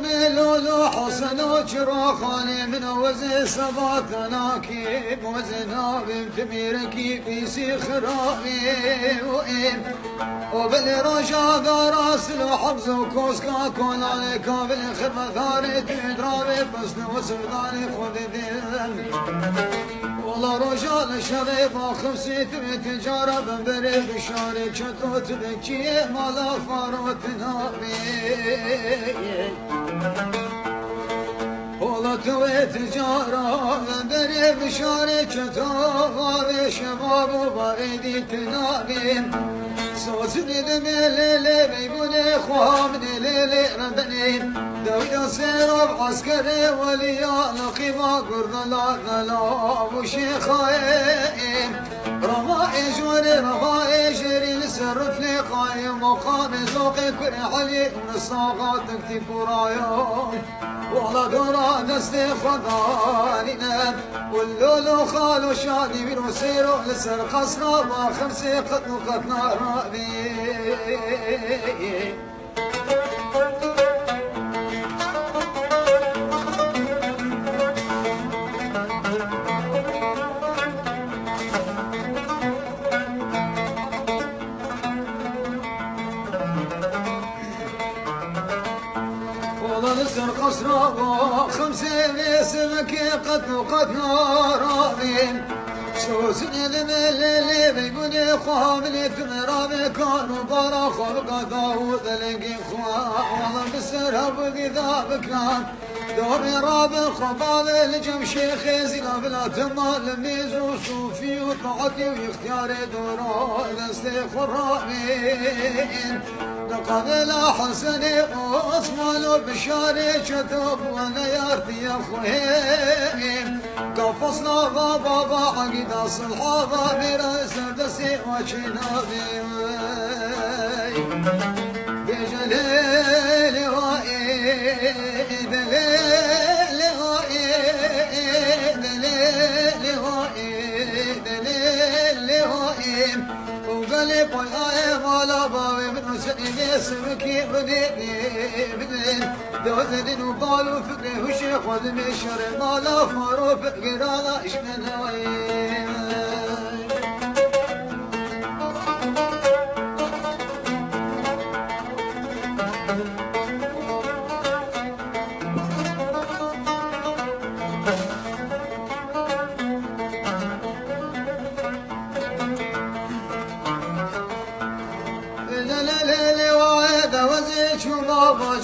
ملول حسن وشرا خالي من وزي سبات ناكي وزنا بمتميركي في سخرامي وإم وبالرجاء راس الحفظ وكوسكا كون عليك بالخدمة ثاري تدرابي بس وسرداني خذ ذن والله رجال شريف خمسيت تجارة بنبري بشاري شتوت بكي مالا فاروت نابي والله توي تجارة بنبري بشاري شتوت شباب وبايدي تنابي صوتني دمي بيبوني خوامني ليلي ربني دويدا سيرب عسكري وليا لقيمة قرنا لا وشيخايم رمائي جوري رمائي جري لسرف لي قايم مقام ذوقي كل علي من الصاغات تكتب رايوم والله دورا دستي خضانينا واللولو خالو شادي من وسيرو لسر قصرا ما خمسي قطنا رابي نسر قصرا خمسين اسمك قطنا رابين سوسني ذملي بيقولي خواملي تمرابي كانوا برا خلق داود لقي والله بسرها بقذا بكان دوري رابي خبابي لجم شيخي زينا بلا تمال ميز وصوفي وطاعتي واختياري دورا دستي خرابين قبل حسني وعثمان وبشاري شتوب وانا يارتي يا خويم قفصنا بابا عقيد الصحابة براس دسي وشنابي بجليل وإيد ليل وإيد ليل وإيد ليل وإيد وقلب وياي ولا باوي من سنين اسمكي بدين دوزدين وبالو فكري وشيخ وذمي الشر ما لا فارو فكر على اشمن وين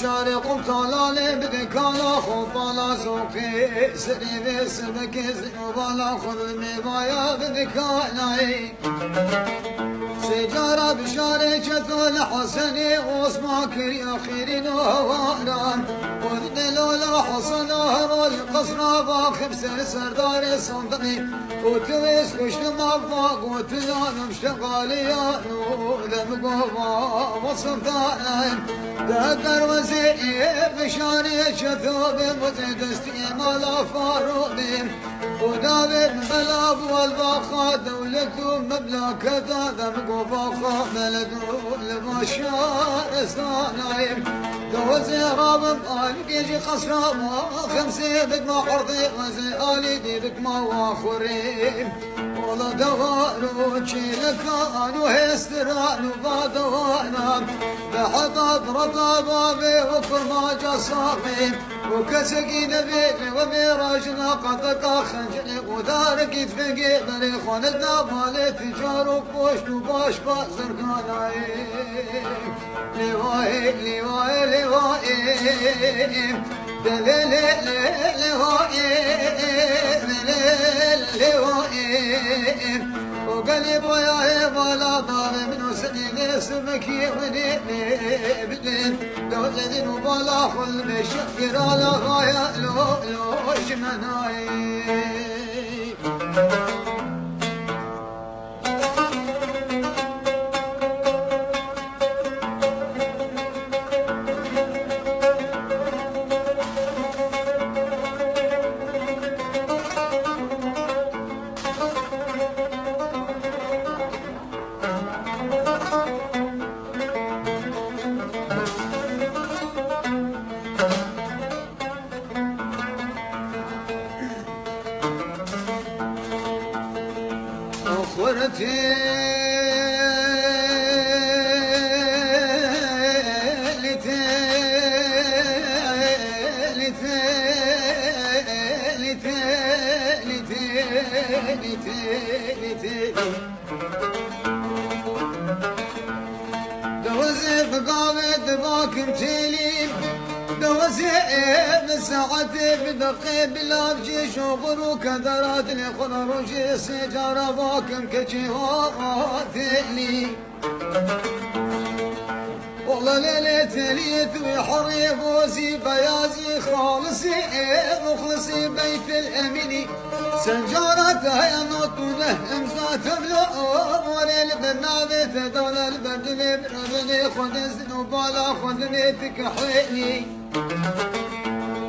جاري قمت على بدكانا خبالا زوقي سري بسمك زنوبالا خذ مبايا بدكاناي سجارة بشاري كثول حسني واسمع كري أخيرين وهوانا وذنلو لا حسن هرول قصر باخب سرداري صندقي وتويس كشت مفاق وتلان مشتغالي ذم قوة وصفتان ذكر وزير بشاري شثوب وزيد استيمالا فاروبين ودابر بلاب والباخا دولته مملكة ذم قوة بلد المشار استانايم دوزي رابم آلك يجي قصرا خمسي بك ما حرضي غزي آلي دي بك ما واخرين والله دوارو تشيلك انو هسترانو بادوانا بحطب رطبابي وكرما جصامي وكسقي نبيني وميراجنا قطقا خنجني ودارك يتفقي بريخون الدابالي تجارو بوشنو باش بازر كاناي لواي لواي لواي دليل لواي دليل وقلب ويا ولا ضار من سنين اسمك يغني بدين دولدين وبلا خل مشكر على غاية لو جمناي دوزي بقامة باكم تليم دوزي بساعتي بدقي بلا بجي شغل وكدرات لخضر وجي سجارة باكم كجهاتي والله ليلة ليت وحري بوزي بيازي خالصي مخلصي بيت الأميني سنجارتها يا نطونه امزات بلوم وانا البرنامج دول البردني بربني خد الزنوب ولا خدني تكحيني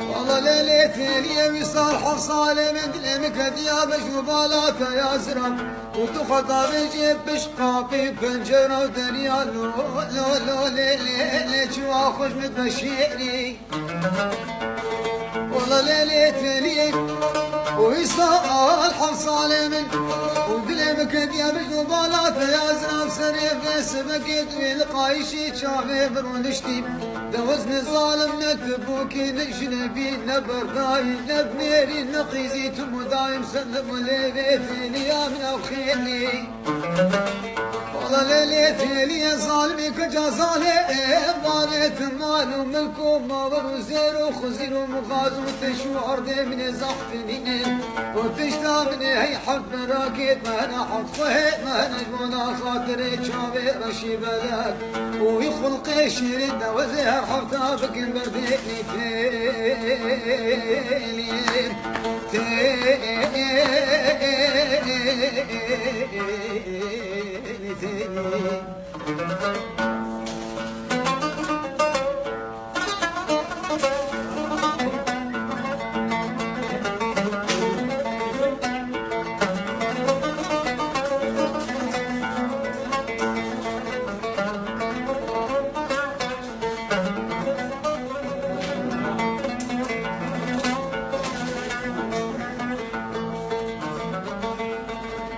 والله ليلة لي وصال حصال من دلمك ديابش وبالات يا زرم وتخطى بجيب بشقاقي بنجرة ودنيا لو لو لو ليلة واخش متبشيري والله ليلة لي ويصال حصال من ودلمك ديابش وبالات يا زرم سريف سبكت والقايشي شافي برونشتي دوزني ظالم نتبوكي نجنبي نبرداي نبنيري نقيزي تمدايم سلم ليلتي ليام نوخيني والله ليلتي لي ظالمي كجازالي بانيت مال وملك ومال وزير وخزير ومغاز وتشو عرضي من زحفني وتشتا مني هي حب راكيت ما انا حطفه ما انا جمونا خاطري شابي رشي بلد ويخلقي شريد وزهر حفتا بك البرديني تيلي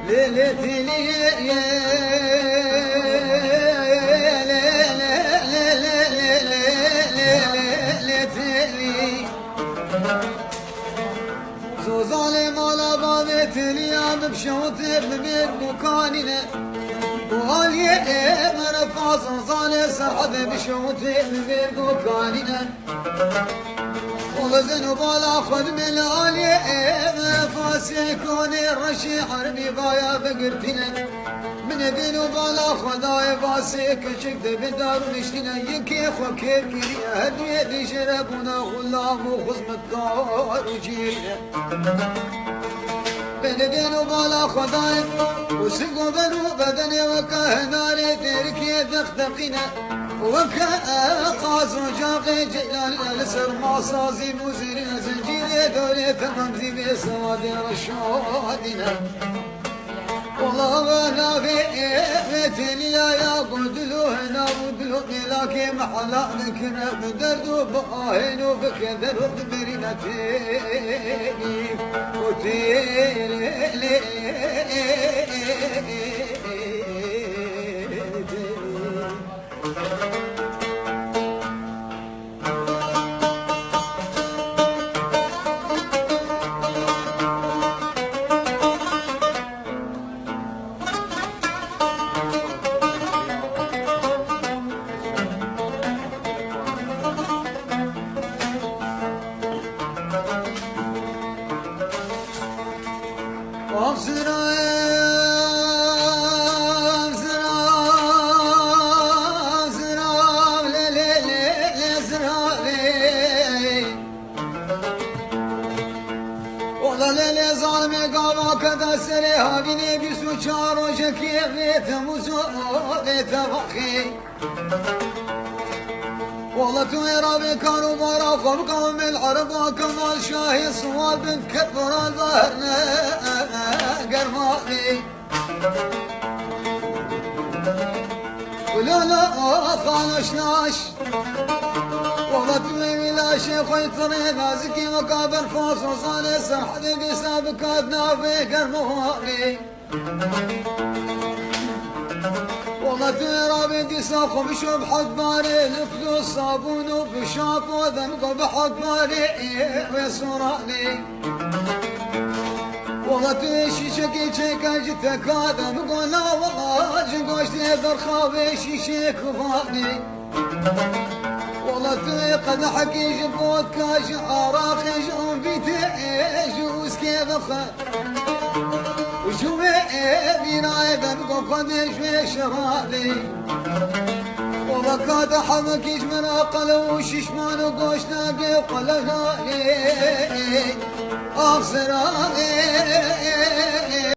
ليلتي لي زو ظالم على بابت اليوم بشوطي ببيت مكاننا وغالي من فاص ظالم سرحب بشوطي ببيت مكاننا وغزن وبالا خذ من العالي فاس يكون الرشي حربي بايا بقرتنا من بين وبالا خذاي فاسك شكد بدار نشتنا يكيخ وكيف كريا هدوية دي شربونا غلام وخزم الدار وجينا بين وبالا خذاي وسقوا بنو بدني وكهناري تركي دخدقنا وكا قازو جاقي جيلان السر مصازي مزرين زنجيري دولي تمنزي بسوادي رشادنا والله انا في مثلي يا قدلو هنا قدلو لكن محلا ذكرى بدردو بقاهن وبكذر وبمرينتي وتيلي هاجني بسوچار وشكي بيت مزو بيت بخي والله تويرا بكانوا برا قوم العرب كمال شاهي صواب بنت كبر الظهرنا قرماني ولا لا خانشناش والله توي لا شيخ يطري نازكي مقابل فاصل صالح سحب بسابقات نافي قرماني والله ترى بدي ساخم شو بحد باري الفلوس صابون وبشاف وذنب بحد باري ويسوراني والله تشي شكي شكا جتك هذا نقول لا والله جنقوش تقدر خابي شيك فاني والله قد حكي جبوت كاش اراخي جون بيتي جوز كيف خا وشو بينا يدنقو قديش في شرالي والله كاد حمكيش من اقل وششمان وقوش ناقي وقلقالي اخسراني